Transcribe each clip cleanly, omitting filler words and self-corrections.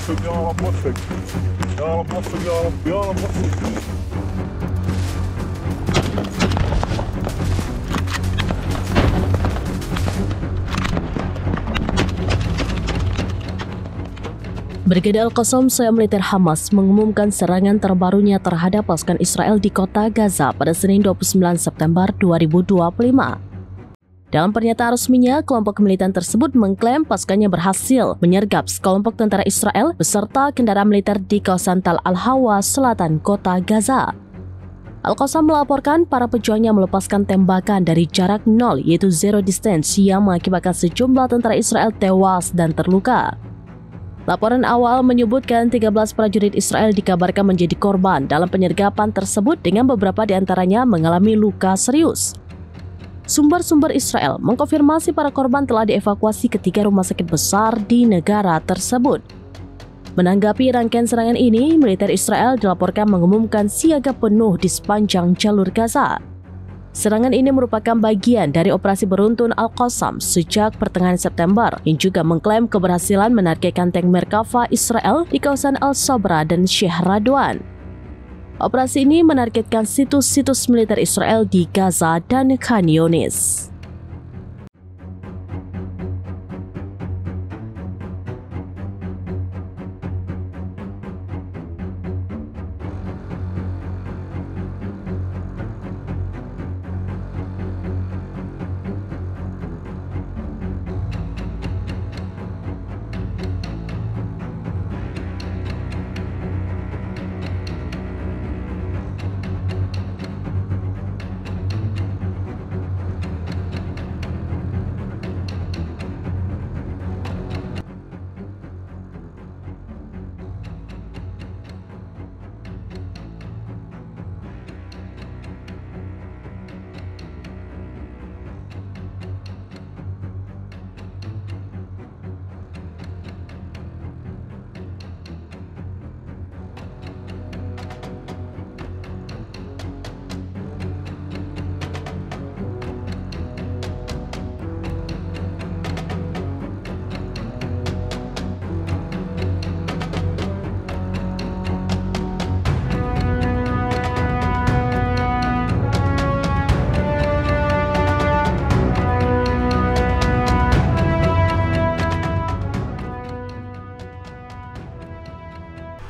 موفق يا رب موفق يا رب موفق يا رب يا رب موفق. Brigade Al-Qassam, sayap militer Hamas, mengumumkan serangan terbarunya terhadap pasukan Israel di kota Gaza pada Senin 29 September 2025. Dalam pernyataan resminya, kelompok militan tersebut mengklaim pasukannya berhasil menyergap sekelompok tentara Israel beserta kendaraan militer di kawasan Tal Al-Hawa, selatan kota Gaza. Al-Qassam melaporkan para pejuangnya melepaskan tembakan dari jarak nol, yaitu zero distance, yang mengakibatkan sejumlah tentara Israel tewas dan terluka. Laporan awal menyebutkan 13 prajurit Israel dikabarkan menjadi korban dalam penyergapan tersebut, dengan beberapa di antaranya mengalami luka serius. Sumber-sumber Israel mengkonfirmasi para korban telah dievakuasi ke 3 rumah sakit besar di negara tersebut. Menanggapi rangkaian serangan ini, militer Israel dilaporkan mengumumkan siaga penuh di sepanjang jalur Gaza. Serangan ini merupakan bagian dari operasi beruntun Al-Qassam sejak pertengahan September, yang juga mengklaim keberhasilan menargetkan tank Merkava Israel di kawasan Al-Sabra dan Sheikh Radwan. Operasi ini menargetkan situs-situs militer Israel di Gaza dan Khan Younis.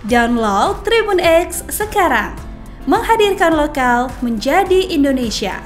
Download Tribun X sekarang, menghadirkan lokal menjadi Indonesia.